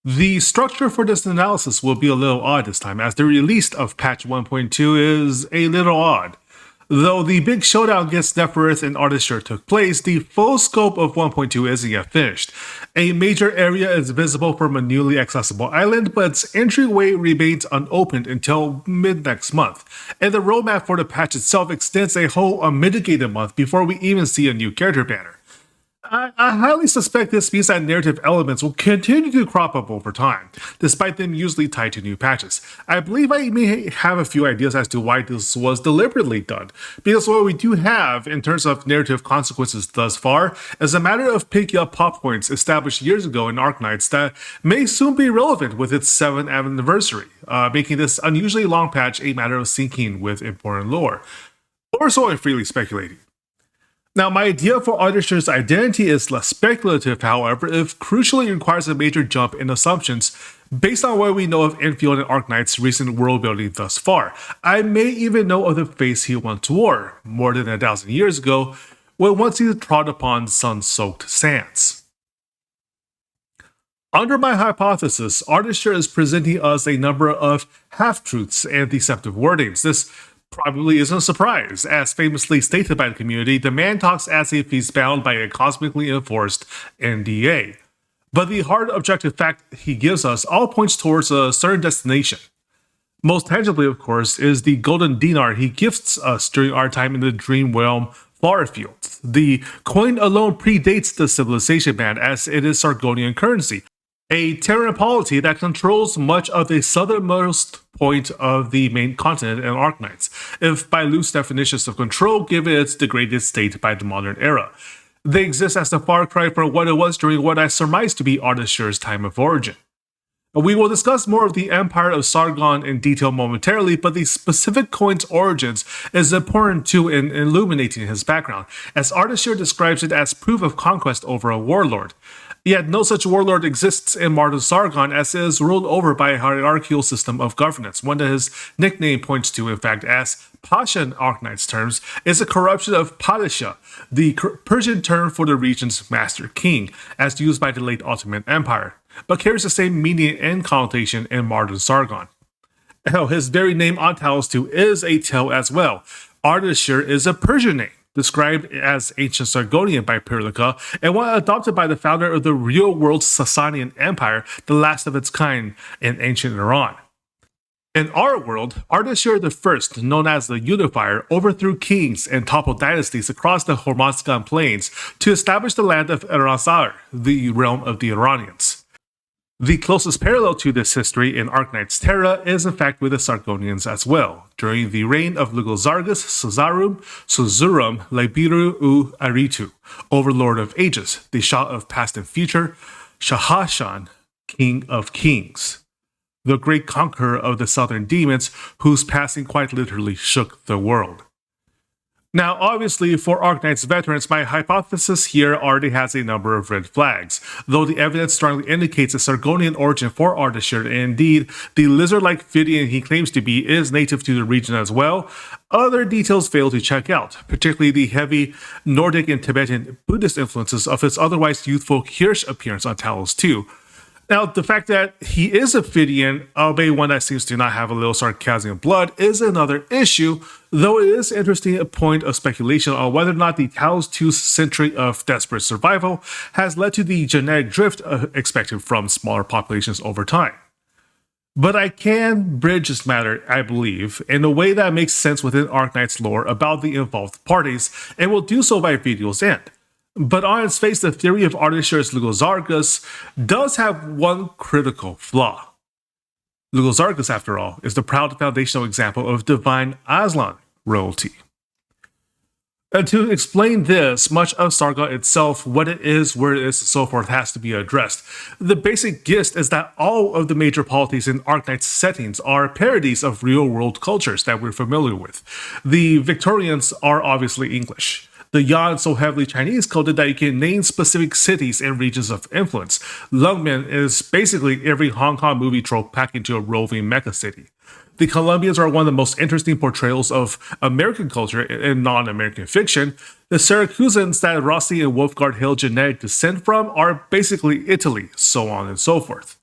The structure for this analysis will be a little odd this time, as the release of patch 1.2 is a little odd. Though the big showdown against Neferith and Ardashir took place, the full scope of 1.2 isn't yet finished. A major area is visible from a newly accessible island, but its entryway remains unopened until mid-next month, and the roadmap for the patch itself extends a whole unmitigated month before we even see a new character banner. I highly suspect this means that narrative elements will continue to crop up over time, despite them usually tied to new patches. I believe I may have a few ideas as to why this was deliberately done, because what we do have in terms of narrative consequences thus far is a matter of picking up plot points established years ago in Arknights that may soon be relevant with its 7th anniversary, making this unusually long patch a matter of syncing with important lore. Or so I'm freely speculating. Now, my idea for Ardashir's identity is less speculative, however, it crucially requires a major jump in assumptions based on what we know of Endfield and Arknight's recent world building thus far. I may even know of the face he once wore, more than 1,000 years ago, when once he trod upon sun-soaked sands. Under my hypothesis, Ardashir is presenting us a number of half-truths and deceptive wordings. This probably isn't a surprise. As famously stated by the community, the man talks as if he's bound by a cosmically enforced NDA. But the hard objective fact he gives us all points towards a certain destination. Most tangibly, of course, is the golden dinar he gifts us during our time in the dream realm Farfield. The coin alone predates the civilization ban, as it is Sargonian currency, a Terran polity that controls much of the southernmost point of the main continent and Arknights, if by loose definitions of control given its degraded state by the modern era. They exist as a far cry from what it was during what I surmise to be Ardashir's time of origin. We will discuss more of the Empire of Sargon in detail momentarily, but the specific coin's origins is important too in illuminating his background, as Ardashir describes it as proof of conquest over a warlord. Yet no such warlord exists in modern Sargon, as it is ruled over by a hierarchical system of governance, one that his nickname points to, in fact, as Pasha in Arknight's terms, is a corruption of Padishah, the Persian term for the region's master king, as used by the late Ottoman Empire, but carries the same meaning and connotation in modern Sargon. Hell, his very name Antalos too is a tell as well. Ardashir is a Persian name, described as ancient Sargonian by Pirlica, and one adopted by the founder of the real-world Sasanian Empire, the last of its kind in ancient Iran. In our world, Ardashir I, known as the Unifier, overthrew kings and toppled dynasties across the Hormozgan plains to establish the land of Iran-Sar, the realm of the Iranians. The closest parallel to this history in Arknight's Terra is in fact with the Sargonians as well, during the reign of Lugolzargas Suzarum Suzurum Labiru U Aritu, Overlord of Ages, the Shah of Past and Future, Shahashan, King of Kings, the great conqueror of the southern demons whose passing quite literally shook the world. Now, obviously, for Arknight's veterans, my hypothesis here already has a number of red flags, though the evidence strongly indicates a Sargonian origin for Ardashir, and indeed, the lizard-like Phidian he claims to be is native to the region as well. Other details fail to check out, particularly the heavy Nordic and Tibetan Buddhist influences of his otherwise youthful Kirsch appearance on Talos II. Now, the fact that he is a Phidian, albeit one that seems to not have a little Sarkassian blood, is another issue, though it is interesting a point of speculation on whether or not the Talos II's century of desperate survival has led to the genetic drift expected from smaller populations over time. But I can bridge this matter, I believe, in a way that makes sense within Arknight's lore about the involved parties, and will do so by video's end. But on its face, the theory of Ardashir's Lugolzargas does have one critical flaw. Lugolzargas, after all, is the proud foundational example of divine Aslan royalty. And to explain this, much of Sargon itself, what it is, where it is, and so forth, has to be addressed. The basic gist is that all of the major polities in Arknight's settings are parodies of real-world cultures that we're familiar with. The Victorians are obviously English. The Yan so heavily Chinese coded that you can name specific cities and regions of influence. Lungmen is basically every Hong Kong movie trope packed into a roving mecha city. The Colombians are one of the most interesting portrayals of American culture in non-American fiction. The Syracusans that Rossi and Wolfgard hail genetic descent from are basically Italy, so on and so forth.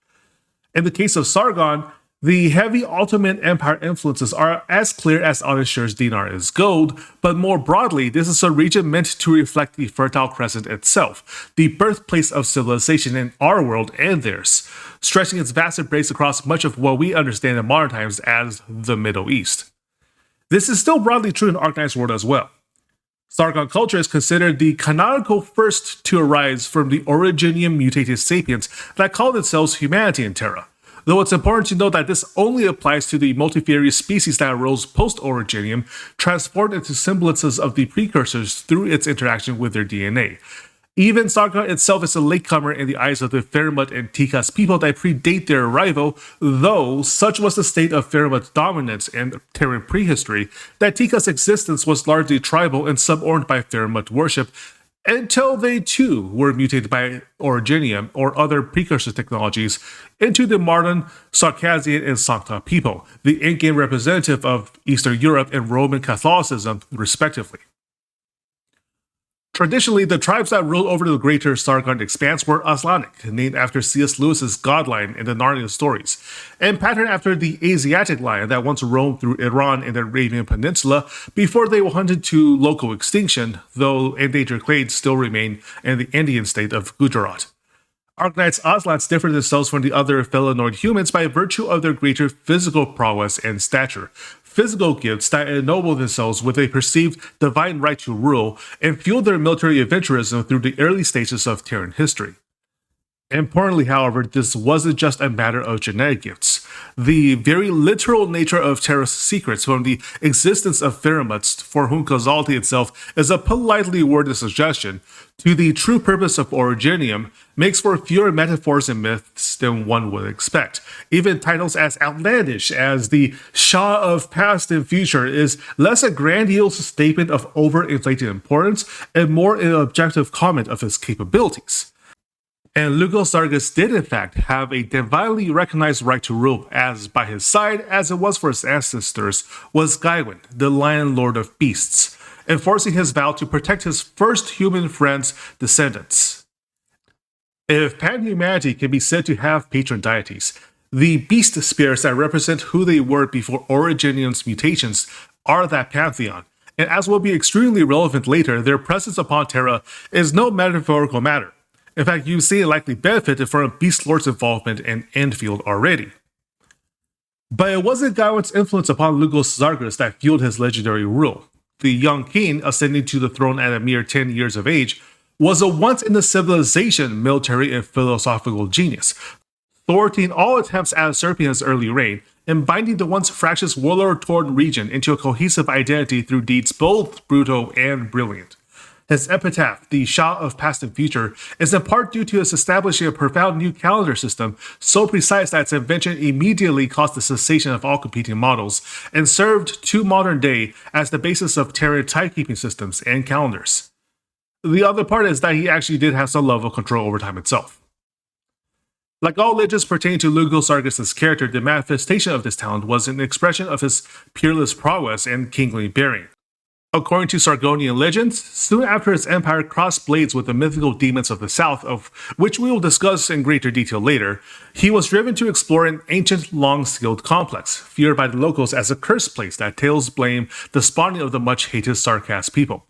In the case of Sargon, the heavy Ottoman Empire influences are as clear as Ardashir's dinar is gold, but more broadly, this is a region meant to reflect the Fertile Crescent itself, the birthplace of civilization in our world and theirs, stretching its vast embrace across much of what we understand in modern times as the Middle East. This is still broadly true in Arknight's world as well. Sargon culture is considered the canonical first to arise from the Originium mutated sapiens that called themselves humanity in Terra. Though it's important to note that this only applies to the multifarious species that arose post-Originium, transformed into semblances of the precursors through its interaction with their DNA. Even Sargon itself is a latecomer in the eyes of the Fermat and Tikas people that predate their arrival, though such was the state of Fermat dominance and Terran prehistory that Tikas' existence was largely tribal and suborned by Fermat worship, until they too were mutated by Originium or other precursor technologies into the modern Circassian and Sancta people, the endgame representative of Eastern Europe and Roman Catholicism, respectively. Traditionally, the tribes that ruled over the greater Sargon expanse were Aslanic, named after C.S. Lewis's God line in the Narnia stories, and patterned after the Asiatic lion that once roamed through Iran and the Arabian Peninsula before they were hunted to local extinction, though endangered clades still remain in the Indian state of Gujarat. Arknights Aslans differ themselves from the other felinoid humans by virtue of their greater physical prowess and stature, physical gifts that ennoble themselves with a perceived divine right to rule and fuel their military adventurism through the early stages of Terran history. Importantly, however, this wasn't just a matter of genetic gifts. The very literal nature of Terra's secrets from the existence of Fermats, for whom causality itself is a politely worded suggestion, to the true purpose of Originium, makes for fewer metaphors and myths than one would expect. Even titles as outlandish as the Shah of Past and Future is less a grandiose statement of overinflated importance and more an objective comment of his capabilities. And Lugal-Sargas did in fact have a divinely recognized right to rule, as by his side, as it was for his ancestors, was Gaiwan, the Lion Lord of Beasts, enforcing his vow to protect his first human friend's descendants. If pan-humanity can be said to have patron deities, the beast spirits that represent who they were before Originium's mutations are that pantheon, and as will be extremely relevant later, their presence upon Terra is no metaphorical matter. In fact, you see it likely benefited from Beast Lord's involvement in Endfield already. But it wasn't Gaiwan's influence upon Lugal-Sargas that fueled his legendary rule. The young king, ascending to the throne at a mere 10 years of age, was a once-in-a-civilization military and philosophical genius, thwarting all attempts at usurping his early reign and binding the once fractious warlord-torn region into a cohesive identity through deeds both brutal and brilliant. His epitaph, the Shah of Past and Future, is in part due to his establishing a profound new calendar system so precise that its invention immediately caused the cessation of all competing models and served to modern day as the basis of Terran timekeeping systems and calendars. The other part is that he actually did have some level of control over time itself. Like all legends pertaining to Lugal-Sargas' character, the manifestation of this talent was an expression of his peerless prowess and kingly bearing. According to Sargonian legends, soon after his empire crossed blades with the mythical demons of the south, of which we will discuss in greater detail later, he was driven to explore an ancient, long-sealed complex, feared by the locals as a cursed place that tales blame the spawning of the much-hated Sarkas people.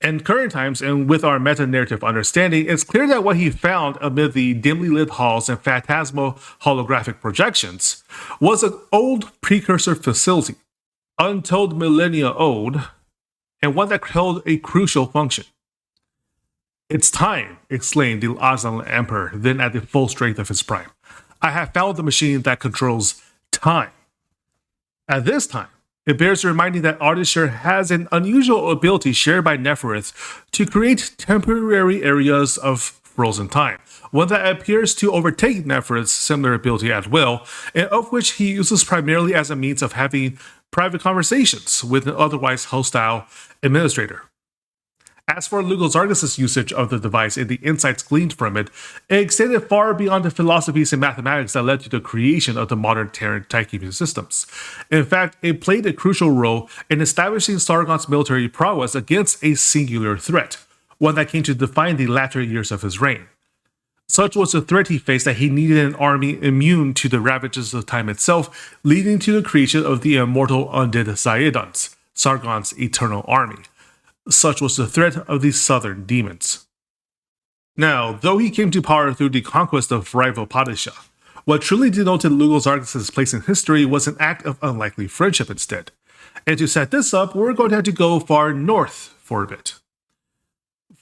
In current times, and with our meta-narrative understanding, it's clear that what he found amid the dimly lit halls and phantasmal holographic projections was an old precursor facility, untold millennia old, and one that held a crucial function. "It's time," exclaimed the Aslan Emperor, then at the full strength of his prime. "I have found the machine that controls time." At this time, it bears reminding that Ardashir has an unusual ability shared by Neferith to create temporary areas of frozen time, one that appears to overtake Neferith's similar ability at will, and of which he uses primarily as a means of having private conversations with an otherwise hostile administrator. As for Lugal-Sargas' usage of the device and the insights gleaned from it, it extended far beyond the philosophies and mathematics that led to the creation of the modern Terran timekeeping systems. In fact, it played a crucial role in establishing Sargon's military prowess against a singular threat, one that came to define the latter years of his reign. Such was the threat he faced that he needed an army immune to the ravages of time itself, leading to the creation of the immortal undead Zaedons, Sargon's eternal army. Such was the threat of the southern demons. Now, though he came to power through the conquest of rival Padishah, what truly denoted Lugal-Zarghus' place in history was an act of unlikely friendship instead. And to set this up, we're going to have to go far north for a bit.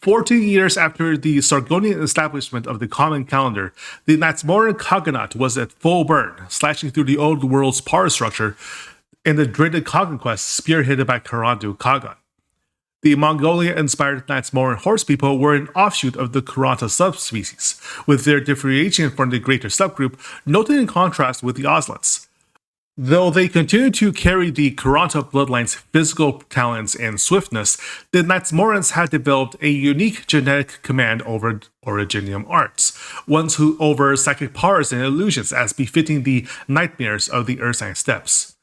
14 years after the Sargonian establishment of the common calendar, the Natsmoran Khaganate was at full burn, slashing through the old world's power structure in the dreaded Khagan quest spearheaded by Karandu Khagan. The Mongolia-inspired Natsmoran horse people were an offshoot of the Kuranta subspecies, with their differentiation from the greater subgroup noted in contrast with the Oslets. Though they continued to carry the Kuranta bloodline's physical talents and swiftness, the Natsmorans had developed a unique genetic command over Originium arts, ones who over psychic powers and illusions as befitting the nightmares of the Ursine steppes.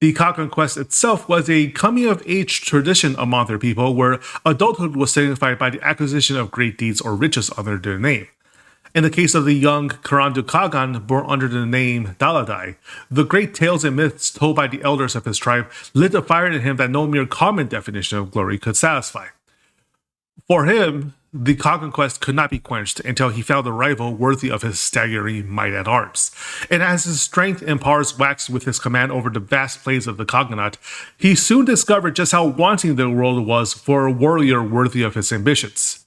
The Khagan quest itself was a coming-of-age tradition among their people where adulthood was signified by the acquisition of great deeds or riches under their name. In the case of the young Karandu Khagan, born under the name Daladai, the great tales and myths told by the elders of his tribe lit a fire in him that no mere common definition of glory could satisfy. For him, the Khagan quest could not be quenched until he found a rival worthy of his staggering might at arms. And as his strength and powers waxed with his command over the vast plains of the Khaganate, he soon discovered just how wanting the world was for a warrior worthy of his ambitions.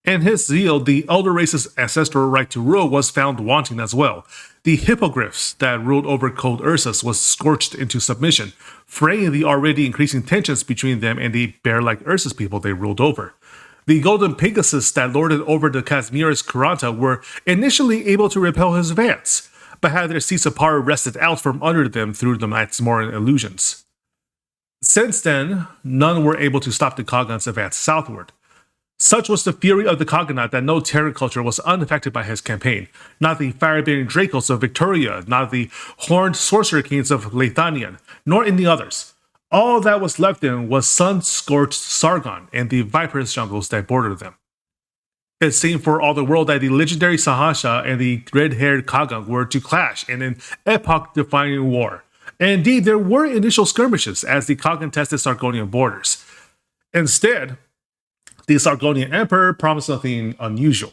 In his zeal, the elder race's ancestral right to rule was found wanting as well. The hippogriffs that ruled over cold Ursus was scorched into submission, fraying the already increasing tensions between them and the bear-like Ursus people they ruled over. The golden Pegasus that lorded over the Kazmir's Kuranta were initially able to repel his advance, but had their seats of power wrested out from under them through the Natsmoran illusions. Since then, none were able to stop the Khagan's advance southward. Such was the fury of the Khaganate that no Terran culture was unaffected by his campaign, not the fire-bearing Dracos of Victoria, not the horned sorcerer kings of Leithanian, nor any others. All that was left in was sun-scorched Sargon and the viperous jungles that bordered them. It seemed for all the world that the legendary Sahasha and the red-haired Khagan were to clash in an epoch-defining war. And indeed, there were initial skirmishes as the Khagan tested Sargonian borders. Instead, the Sargonian emperor promised nothing unusual.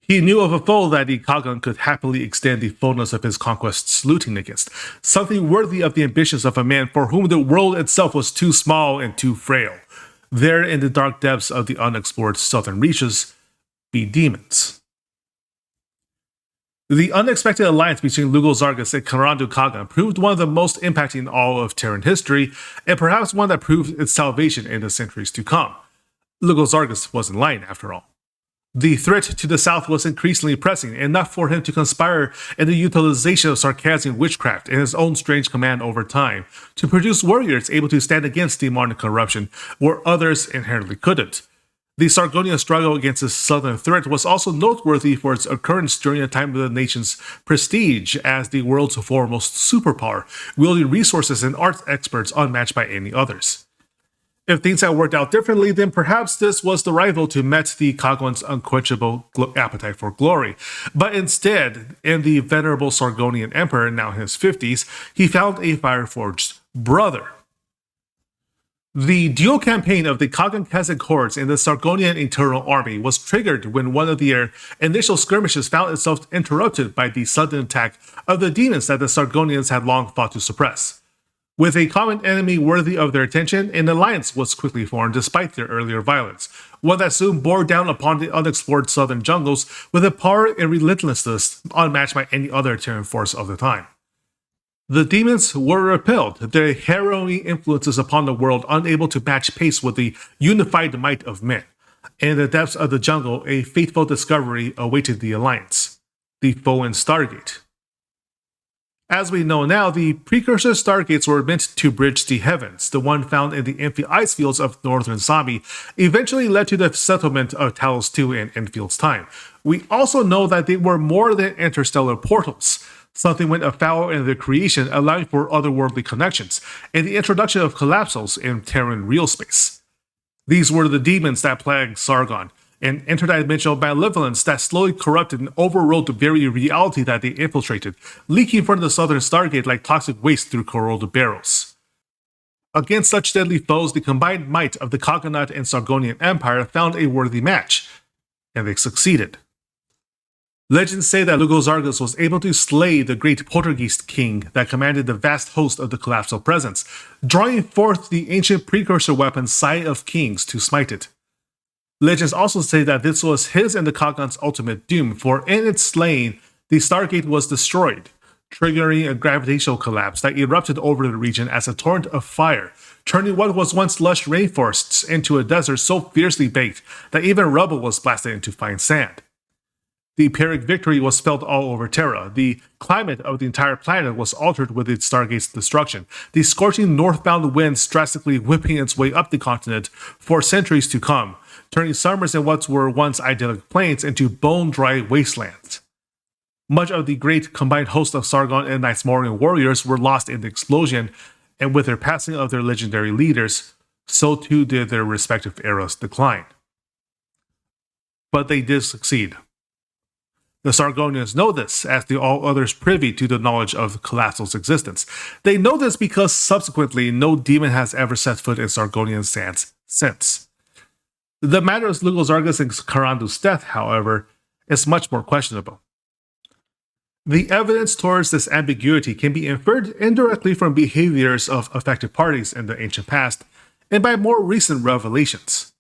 He knew of a foe that the Khagan could happily extend the fullness of his conquests looting against, something worthy of the ambitions of a man for whom the world itself was too small and too frail. There in the dark depths of the unexplored southern reaches be demons. The unexpected alliance between Lugal-Zarghus and Karandu Khagan proved one of the most impacting in all of Terran history, and perhaps one that proved its salvation in the centuries to come. Lugal-Zarghus wasn't lying after all. The threat to the south was increasingly pressing, enough for him to conspire in the utilization of Circassian witchcraft and his own strange command over time to produce warriors able to stand against demonic corruption where others inherently couldn't. The Sargonian struggle against this southern threat was also noteworthy for its occurrence during a time of the nation's prestige as the world's foremost superpower, wielding resources and art experts unmatched by any others. If things had worked out differently, then perhaps this was the rival to met the Khagan's unquenchable appetite for glory. But instead, in the venerable Sargonian emperor, now in his 50s, he found a fire-forged brother. The dual campaign of the Khagan Kazakh hordes and the Sargonian Internal Army was triggered when one of their initial skirmishes found itself interrupted by the sudden attack of the demons that the Sargonians had long fought to suppress. With a common enemy worthy of their attention, an alliance was quickly formed despite their earlier violence, one that soon bore down upon the unexplored southern jungles with a power and relentlessness unmatched by any other Terran force of the time. The demons were repelled, their harrowing influences upon the world unable to match pace with the unified might of men. In the depths of the jungle, a fateful discovery awaited the alliance: the Foan Stargate. As we know now, the precursor stargates were meant to bridge the heavens. The one found in the empty ice fields of northern Sami eventually led to the settlement of Talos II in Enfield's time. We also know that they were more than interstellar portals. Something went afoul in their creation, allowing for otherworldly connections, and the introduction of collapsals in Terran real space. These were the demons that plagued Sargon, an interdimensional malevolence that slowly corrupted and overrode the very reality that they infiltrated, leaking from the southern Stargate like toxic waste through corroded barrels. Against such deadly foes, the combined might of the Arknight and Sargonian Empire found a worthy match, and they succeeded. Legends say that Lugos was able to slay the great Poltergeist king that commanded the vast host of the Collapsal Presence, drawing forth the ancient precursor weapon Sigh of Kings to smite it. Legends also say that this was his and the Kaghan's ultimate doom, for in its slaying, the Stargate was destroyed, triggering a gravitational collapse that erupted over the region as a torrent of fire, turning what was once lush rainforests into a desert so fiercely baked that even rubble was blasted into fine sand. The Pyrrhic victory was felt all over Terra. The climate of the entire planet was altered with its Stargate's destruction, the scorching northbound winds drastically whipping its way up the continent for centuries to come, turning summers in what were once idyllic plains into bone-dry wastelands. Much of the great combined host of Sargon and Nightsmorian warriors were lost in the explosion, and with their passing of their legendary leaders, so too did their respective eras decline. But they did succeed. The Sargonians know this, as do all others privy to the knowledge of Colapsal's existence. They know this because subsequently no demon has ever set foot in Sargonian sands since. The matter of Lugos and Karandu's death, however, is much more questionable. The evidence towards this ambiguity can be inferred indirectly from behaviors of affected parties in the ancient past and by more recent revelations.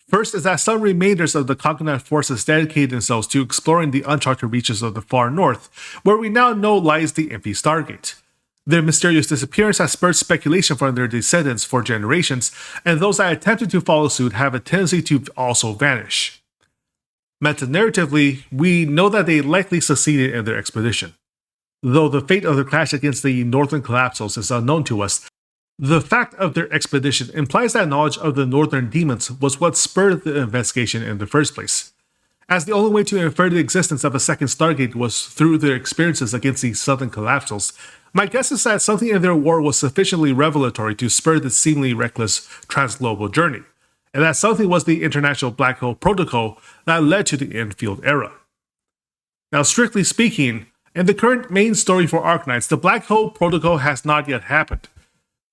First is that some remainders of the Arknight forces dedicated themselves to exploring the uncharted reaches of the far north, where we now know lies the empty Stargate. Their mysterious disappearance has spurred speculation from their descendants for generations, and those that attempted to follow suit have a tendency to also vanish. Meta-narratively, we know that they likely succeeded in their expedition. Though the fate of the clash against the Northern Collapsals is unknown to us, the fact of their expedition implies that knowledge of the Northern demons was what spurred the investigation in the first place. As the only way to infer the existence of a second Stargate was through their experiences against the Southern Collapsals, my guess is that something in their war was sufficiently revelatory to spur the seemingly reckless transglobal journey, and that something was the International Black Hole Protocol that led to the Endfield era. Now, strictly speaking, in the current main story for Arknights, the Black Hole Protocol has not yet happened.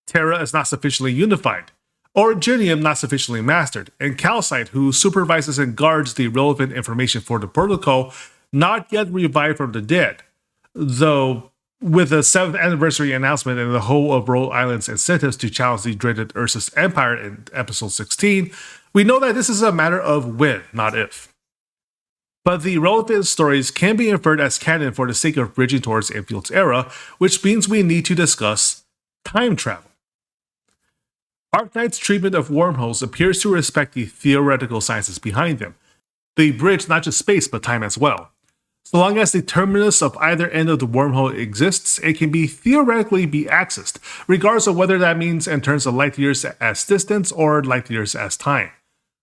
Terra is not sufficiently unified, Originium not sufficiently mastered, and Calcite, who supervises and guards the relevant information for the protocol, not yet revived from the dead. Though, with the 7th anniversary announcement and the whole of Rhode Island's incentives to challenge the dreaded Ursus Empire in episode 16, we know that this is a matter of when, not if. But the relevant stories can be inferred as canon for the sake of bridging towards Enfield's era, which means we need to discuss time travel. Arknight's treatment of wormholes appears to respect the theoretical sciences behind them. They bridge not just space but time as well. So long as the terminus of either end of the wormhole exists, it can theoretically be accessed, regardless of whether that means in terms of light years as distance or light years as time.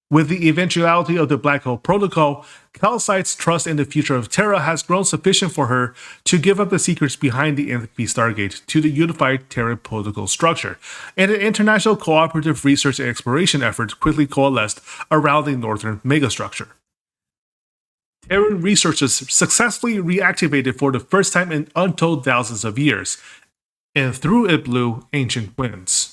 With the eventuality of the Black Hole Protocol, Calcite's trust in the future of Terra has grown sufficient for her to give up the secrets behind the empty Stargate to the unified Terran political structure, and an international cooperative research and exploration effort quickly coalesced around the northern megastructure. Terran researchers successfully reactivated for the first time in untold thousands of years, and through it blew ancient winds.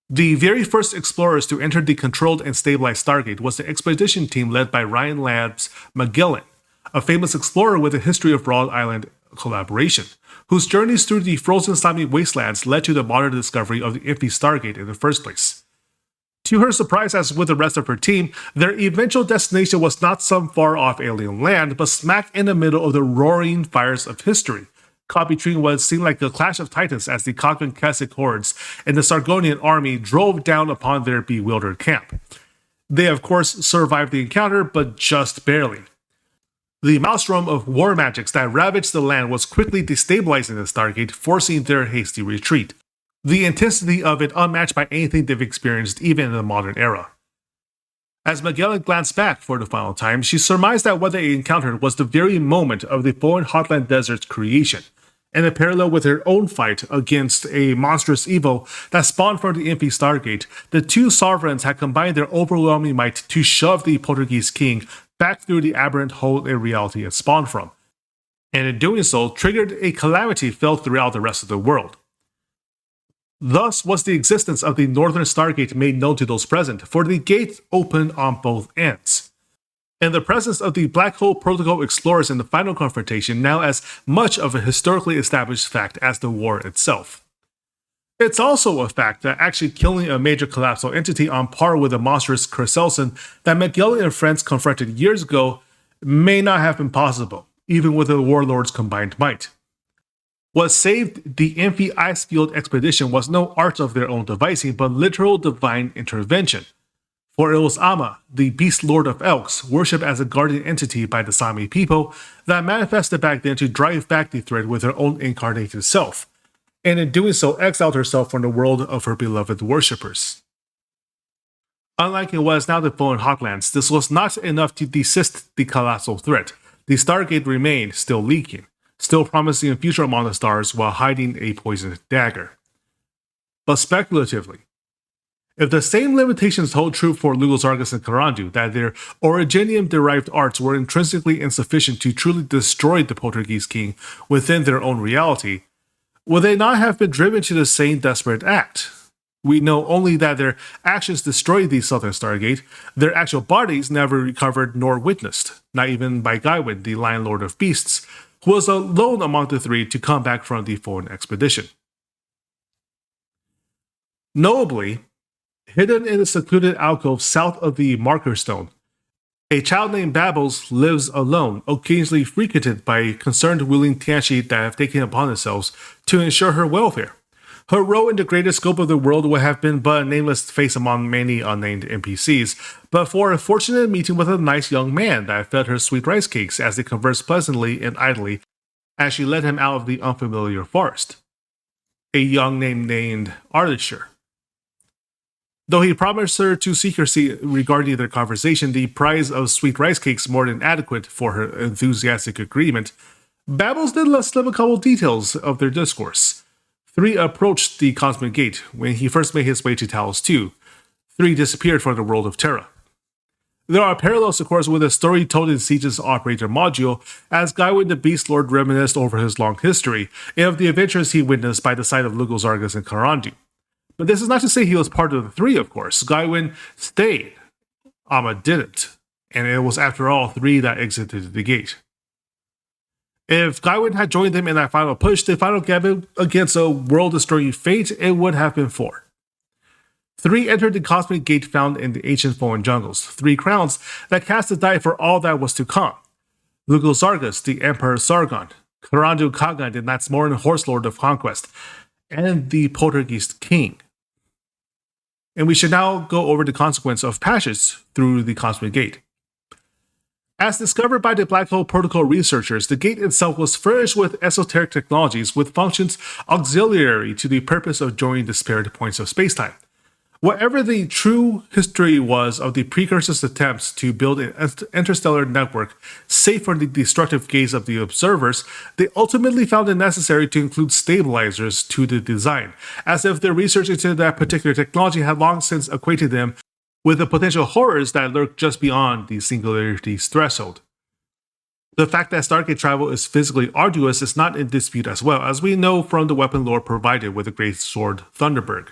The very first explorers to enter the controlled and stabilized Stargate was the expedition team led by Ryan Lab's Magellan, a famous explorer with a history of Rhode Island collaboration, whose journeys through the frozen slimy wastelands led to the modern discovery of the empty Stargate in the first place. To her surprise, as with the rest of her team, their eventual destination was not some far-off alien land, but smack in the middle of the roaring fires of history, caught between what seemed like a clash of titans as the Caucasus hordes and the Sargonian army drove down upon their bewildered camp. They of course survived the encounter, but just barely. The maelstrom of war magics that ravaged the land was quickly destabilizing the Stargate, forcing their hasty retreat. The intensity of it unmatched by anything they've experienced even in the modern era. As Magellan glanced back for the final time, she surmised that what they encountered was the very moment of the Foreign Hotland Desert's creation, and in parallel with their own fight against a monstrous evil that spawned from the empty Stargate, the two sovereigns had combined their overwhelming might to shove the Poltergeist King back through the aberrant hole in reality it spawned from, and in doing so, triggered a calamity felt throughout the rest of the world. Thus was the existence of the Northern Stargate made known to those present, for the gate opened on both ends. And the presence of the Black Hole Protocol explorers in the final confrontation now as much of a historically established fact as the war itself. It's also a fact that actually killing a major collapsal entity on par with the monstrous Kerselson that Magellan and friends confronted years ago may not have been possible, even with the warlord's combined might. What saved the Empty Icefield expedition was no art of their own devising, but literal divine intervention. For it was Amma, the beast lord of Elks, worshipped as a guardian entity by the Sami people, that manifested back then to drive back the thread with her own incarnated self, and in doing so exiled herself from the world of her beloved worshippers. Unlike in what is now the Fallen Hoglands, this was not enough to desist the colossal threat. The Stargate remained still leaking, still promising a future among the stars while hiding a poisoned dagger. But speculatively, if the same limitations hold true for Lugos Argus and Karandu, that their Originium-derived arts were intrinsically insufficient to truly destroy the Poltergeist King within their own reality, would they not have been driven to the same desperate act? We know only that their actions destroyed the Southern Stargate, their actual bodies never recovered nor witnessed, not even by Gawain, the Lion Lord of Beasts, who was alone among the three to come back from the Fallen expedition. Notably, hidden in a secluded alcove south of the Marker Stone, a child named Babbles lives alone, occasionally frequented by concerned willing Tianchi that have taken upon themselves to ensure her welfare. Her role in the greater scope of the world would have been but a nameless face among many unnamed NPCs, but for a fortunate meeting with a nice young man that fed her sweet rice cakes as they conversed pleasantly and idly as she led him out of the unfamiliar forest. A young named Ardashir. Though he promised her to secrecy regarding their conversation, the price of sweet rice cakes more than adequate for her enthusiastic agreement, Babbles did let slip a couple details of their discourse. 3 approached the Cosmic Gate when he first made his way to Talos 2. 3 disappeared from the world of Terra. There are parallels, of course, with a story told in Siege's Operator module, as Gawain the Beast Lord reminisced over his long history and of the adventures he witnessed by the side of Lugos Argus and Karandu. But this is not to say he was part of the 3, of course. Gawain stayed. Amma didn't. And it was, after all, 3 that exited the gate. If Gawain had joined them in that final push, the final gamble against a world-destroying fate, it would have been 4. 3 entered the cosmic gate found in the ancient Fallen jungles, 3 crowns that cast the die for all that was to come. Lugos Argus, the Emperor Sargon, Karandu Kagan, the Natsmoran Horse Lord of Conquest, and the Poltergeist King. And we should now go over the consequence of passage through the cosmic gate. As discovered by the Black Hole Protocol researchers, the gate itself was furnished with esoteric technologies with functions auxiliary to the purpose of joining disparate points of spacetime. Whatever the true history was of the precursor's attempts to build an interstellar network safe from the destructive gaze of the observers, they ultimately found it necessary to include stabilizers to the design, as if their research into that particular technology had long since acquainted them with the potential horrors that lurk just beyond the singularity's threshold. The fact that Stargate travel is physically arduous is not in dispute as well, as we know from the weapon lore provided with the great sword Thunderberg.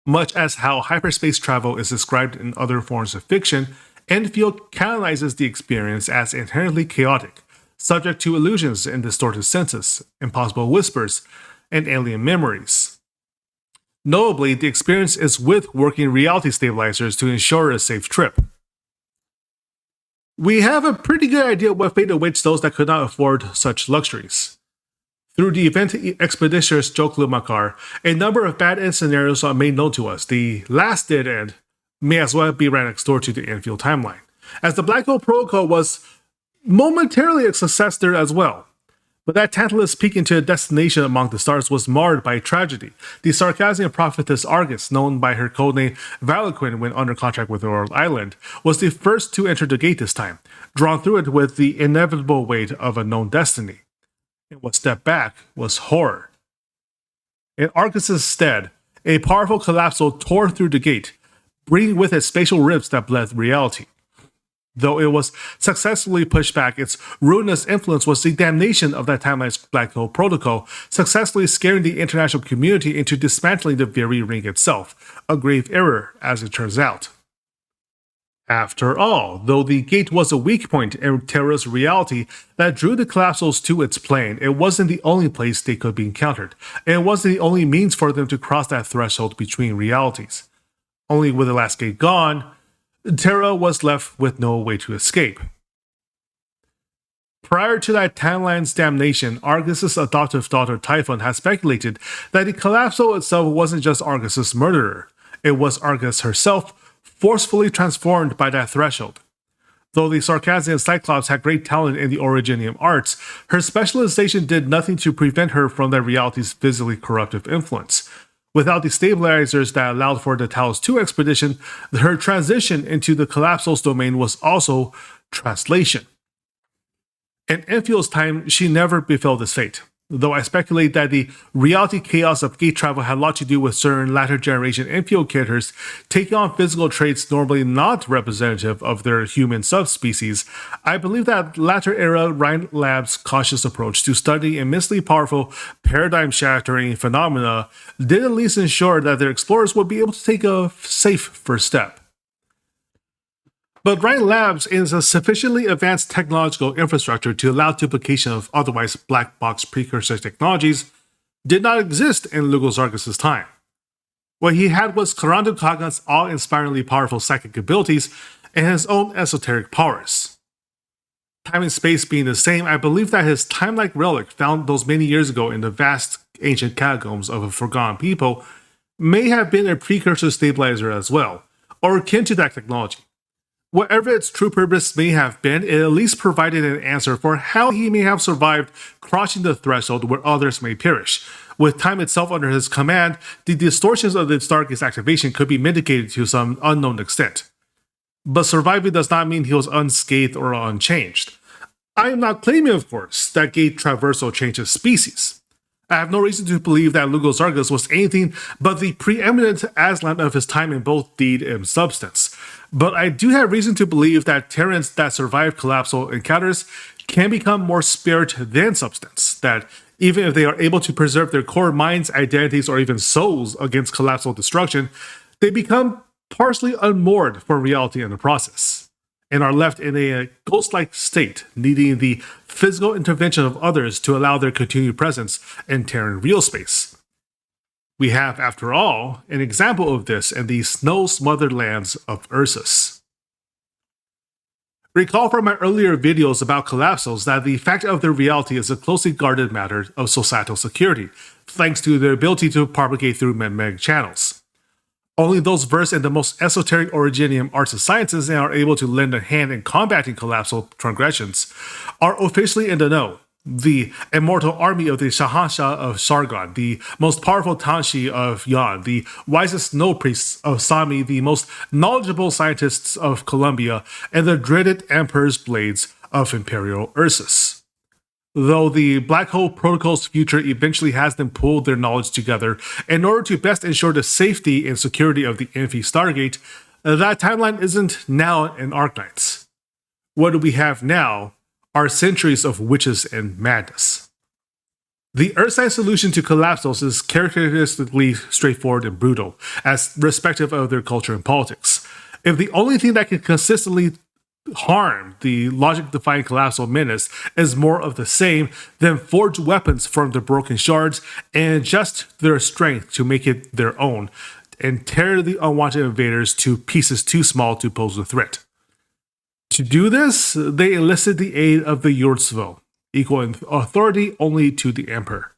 Much as how hyperspace travel is described in other forms of fiction, Endfield canonizes the experience as inherently chaotic, subject to illusions and distorted senses, impossible whispers, and alien memories. Notably, the experience is with working reality stabilizers to ensure a safe trip. We have a pretty good idea what fate awaits those that could not afford such luxuries. Through the event expeditioners Joklu Makar, a number of bad end scenarios are made known to us. The last dead end may as well be right next door to the Endfield timeline, as the Black Hole Protocol was momentarily a success there as well. But that tantalus peek into a destination among the stars was marred by tragedy. The Sarcassian prophetess Argus, known by her codename Valiquin when under contract with Emerald Island, was the first to enter the gate this time, drawn through it with the inevitable weight of a known destiny. and what stepped back was horror. In Arcus' stead, a powerful collapsal tore through the gate, bringing with it spatial rifts that bled reality. Though it was successfully pushed back, its ruinous influence was the damnation of that timeline's black hole protocol, successfully scaring the international community into dismantling the very ring itself, a grave error, as it turns out. After all, though the gate was a weak point in Terra's reality that drew the collapsals to its plane, it wasn't the only place they could be encountered, and it wasn't the only means for them to cross that threshold between realities. Only with the last gate gone, Terra was left with no way to escape. Prior to that timeline's damnation, Argus's adoptive daughter Typhon had speculated that the collapsal itself wasn't just Argus's murderer, it was Argus herself, forcefully transformed by that threshold. Though the Sarkassian Cyclops had great talent in the Originium arts, her specialization did nothing to prevent her from that reality's physically corruptive influence. Without the stabilizers that allowed for the Talos II expedition, her transition into the Collapsal's domain was also translation. In Enfield's time, she never befell this fate, though I speculate that the reality chaos of gate travel had a lot to do with certain latter generation Enfield characters taking on physical traits normally not representative of their human subspecies. I believe that latter era Ryan Lab's cautious approach to studying immensely powerful, paradigm-shattering phenomena did at least ensure that their explorers would be able to take a safe first step. But Ryan Labs is a sufficiently advanced technological infrastructure to allow duplication of otherwise black box precursor technologies did not exist in Lugos Argus' time. What he had was Karando Kagan's awe-inspiringly powerful psychic abilities and his own esoteric powers. Time and space being the same, I believe that his time-like relic found those many years ago in the vast ancient catacombs of a forgotten people may have been a precursor stabilizer as well, or akin to that technology. Whatever its true purpose may have been, it at least provided an answer for how he may have survived crossing the threshold where others may perish. With time itself under his command, the distortions of the Stargate's activation could be mitigated to some unknown extent. But surviving does not mean he was unscathed or unchanged. I am not claiming, of course, that gate traversal changes species. I have no reason to believe that Lugos Argus was anything but the preeminent Aslan of his time in both deed and substance. But I do have reason to believe that Terrans that survive collapsal encounters can become more spirit than substance, that even if they are able to preserve their core minds, identities, or even souls against collapsal destruction, they become partially unmoored from reality in the process, and are left in a ghost-like state, needing the physical intervention of others to allow their continued presence in Terran real space. We have, after all, an example of this in the snow-smothered lands of Ursus. Recall from my earlier videos about collapsals that the fact of their reality is a closely guarded matter of societal security, thanks to their ability to propagate through med channels. Only those versed in the most esoteric Originium arts and sciences and are able to lend a hand in combating collapsal transgressions are officially in the know. The immortal army of the Shahanshah of Sargon, the most powerful Tanshi of Yan, the wisest snow priests of Sami, the most knowledgeable scientists of Columbia, and the dreaded Emperor's blades of Imperial Ursus. Though the Black Hole Protocol's future eventually has them pull their knowledge together in order to best ensure the safety and security of the Enfi Stargate, that timeline isn't now in Arknights. What do we have now are centuries of witches and madness. The Earthside solution to collapsals is characteristically straightforward and brutal, as respective of their culture and politics. If the only thing that can consistently harm the logic-defying collapsal menace is more of the same, then forge weapons from the broken shards and adjust their strength to make it their own, and tear the unwanted invaders to pieces too small to pose a threat. To do this, they enlisted the aid of the Yurtsvo, equal in authority only to the Emperor.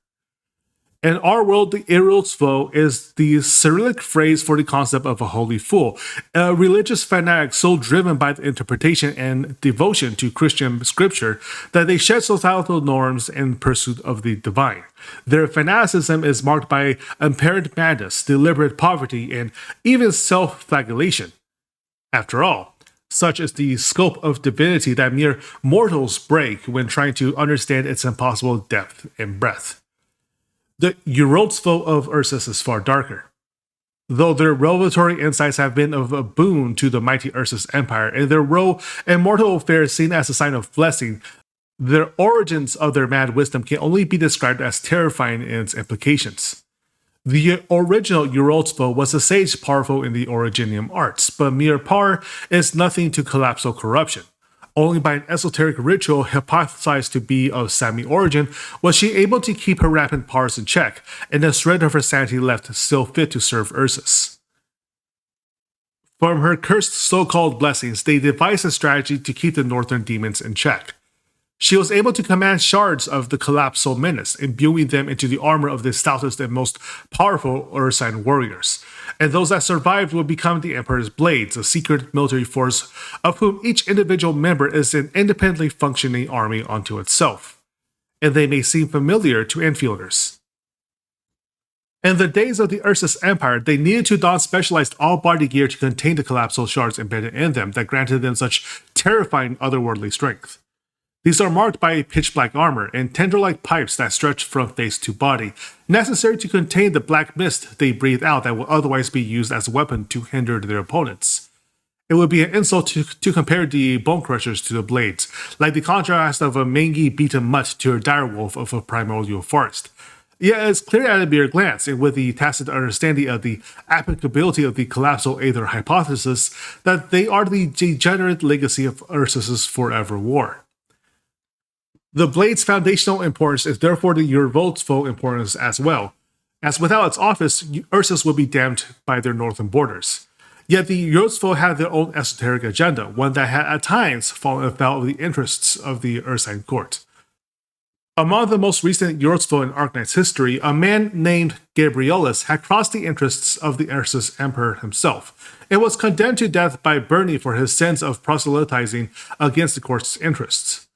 In our world, the Yurtsvo is the Cyrillic phrase for the concept of a holy fool, a religious fanatic so driven by the interpretation and devotion to Christian scripture that they shed societal norms in pursuit of the divine. Their fanaticism is marked by apparent madness, deliberate poverty, and even self-flagellation. After all, Such is the scope of divinity that mere mortals break when trying to understand its impossible depth and breadth. The Eurozvo of Ursus is far darker. Though their revelatory insights have been of a boon to the mighty Ursus Empire, and their woe and mortal affairs seen as a sign of blessing, the origins of their mad wisdom can only be described as terrifying in its implications. The original Eurozvo was a sage powerful in the Originium arts, but mere power is nothing to collapsal corruption. Only by an esoteric ritual hypothesized to be of Sami origin was she able to keep her rampant powers in check, and a shred of her sanity left still fit to serve Ursus. From her cursed so-called blessings, they devised a strategy to keep the northern demons in check. She was able to command shards of the collapsal menace, imbuing them into the armor of the stoutest and most powerful Ursine warriors, and those that survived would become the Emperor's Blades, a secret military force of whom each individual member is an independently functioning army unto itself. And they may seem familiar to Enfielders. In the days of the Ursus Empire, they needed to don specialized all-body gear to contain the collapsal shards embedded in them that granted them such terrifying otherworldly strength. These are marked by a pitch-black armor and tender-like pipes that stretch from face to body, necessary to contain the black mist they breathe out that will otherwise be used as a weapon to hinder their opponents. It would be an insult to compare the bone crushers to the blades, like the contrast of a mangy beaten mutt to a direwolf of a primordial forest. Yet it's clear at a mere glance, and with the tacit understanding of the applicability of the collapsal aether hypothesis, that they are the degenerate legacy of Ursus's forever war. The blade's foundational importance is therefore the Eurozvo importance as well, as without its office, Ursus would be damned by their northern borders. Yet the Eurozvo had their own esoteric agenda, one that had at times fallen afoul of the interests of the Ursine court. Among the most recent Eurozvo in Arknight's history, a man named Gabrielus had crossed the interests of the Ursus Emperor himself, and was condemned to death by burning for his sins of proselytizing against the court's interests.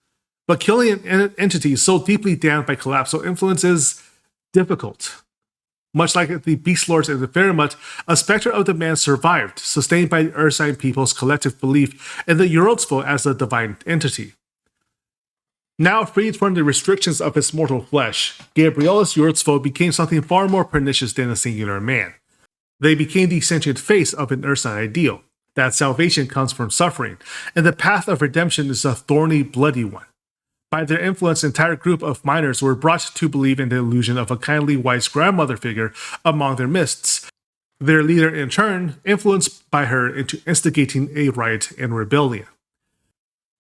But killing an entity so deeply damned by collapsal influence is difficult. Much like the Beast Lords and the Fairmut, a specter of the man survived, sustained by the Ursine people's collective belief in the Eurozvo as a divine entity. Now freed from the restrictions of his mortal flesh, Gabrielus Eurozvo became something far more pernicious than a singular man. They became the sentient face of an Ursine ideal, that salvation comes from suffering, and the path of redemption is a thorny, bloody one. By their influence, an entire group of miners were brought to believe in the illusion of a kindly, wise grandmother figure among their midst, their leader in turn influenced by her into instigating a riot and rebellion.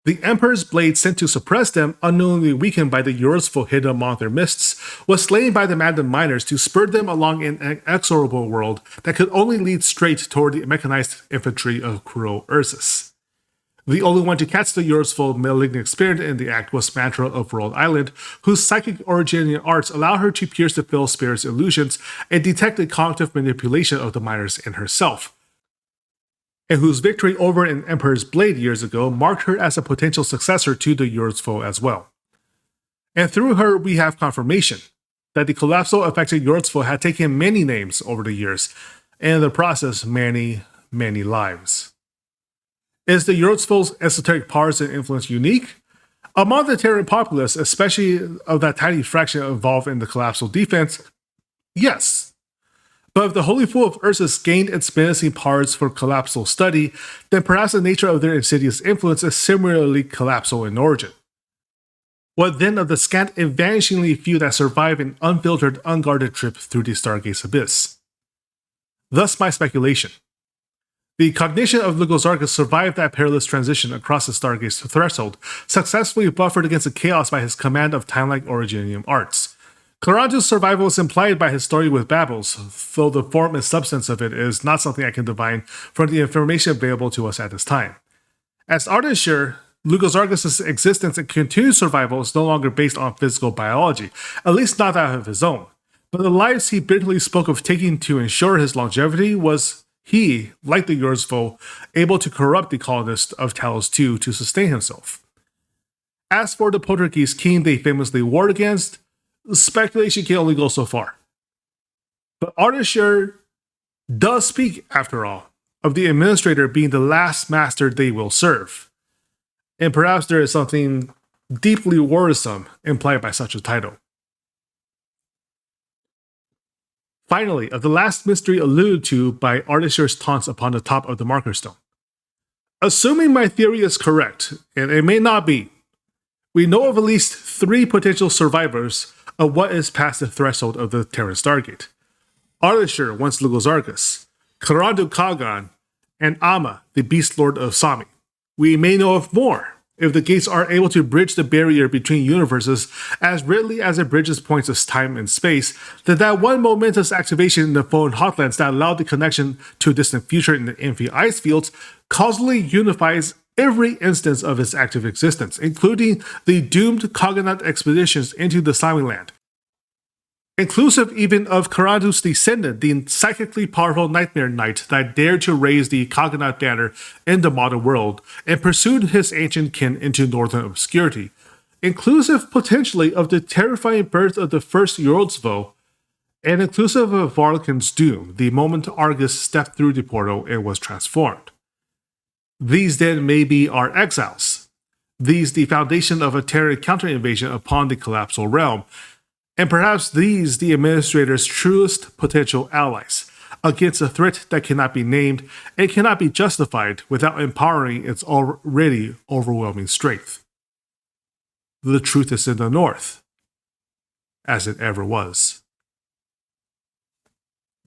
The Emperor's blade sent to suppress them, unknowingly weakened by the Eurozvo hidden among their mists, was slain by the maddened miners to spur them along an inexorable world that could only lead straight toward the mechanized infantry of cruel Ursus. The only one to catch the Eurozvo malignant spirit in the act was Mantra of World Island, whose psychic originating arts allow her to pierce the fell spirit's illusions and detect the cognitive manipulation of the miners in herself, and whose victory over an Emperor's Blade years ago marked her as a potential successor to the Eurozvo as well. And through her, we have confirmation that the collapsal affected Eurozvo had taken many names over the years, and in the process, many, many lives. Is the Eurozvo's esoteric powers and influence unique? Among the Terran populace, especially of that tiny fraction involved in the collapsal defense, yes. But if the Holy Fool of Ursus gained its menacing powers for collapsal study, then perhaps the nature of their insidious influence is similarly collapsal in origin. What then of the scant and vanishingly few that survive an unfiltered, unguarded trip through the Stargate's abyss? Thus my speculation. The cognition of Lugosargus survived that perilous transition across the Stargate's threshold, successfully buffered against the chaos by his command of time-like Originium arts. Claranjo's survival is implied by his story with Babels, though the form and substance of it is not something I can divine from the information available to us at this time. As Ardashir, Lugosargus' existence and continued survival is no longer based on physical biology, at least not that of his own. But the lives he bitterly spoke of taking to ensure his longevity was he, like the Eurozvo, able to corrupt the colonists of Talos II to sustain himself. As for the Portuguese king they famously warred against, speculation can only go so far. But Ardashir does speak, after all, of the administrator being the last master they will serve. And perhaps there is something deeply worrisome implied by such a title. Finally, of the last mystery alluded to by Ardashir's taunts upon the top of the marker stone. Assuming my theory is correct, and it may not be, we know of at least 3 potential survivors of what is past the threshold of the Terran Stargate. Ardashir, once Lugosarchus, Karandu Kagan, and Amma, the Beast Lord of Sami. We may know of more, if the gates are able to bridge the barrier between universes as readily as it bridges points of time and space, then that one momentous activation in the phone hotlands that allowed the connection to a distant future in the Endfield ice fields causally unifies every instance of its active existence, including the doomed Cognate expeditions into the Sami land. Inclusive even of Karandu's descendant, the psychically powerful Nightmare Knight that dared to raise the Cognate banner in the modern world and pursued his ancient kin into northern obscurity. Inclusive potentially of the terrifying birth of the first Yorlsvo, and inclusive of Varlakin's doom the moment Argus stepped through the portal and was transformed. These then may be our exiles. These the foundation of a Terran counter-invasion upon the collapsal realm, and perhaps these the administrator's truest potential allies, against a threat that cannot be named and cannot be justified without empowering its already overwhelming strength. The truth is in the north, as it ever was.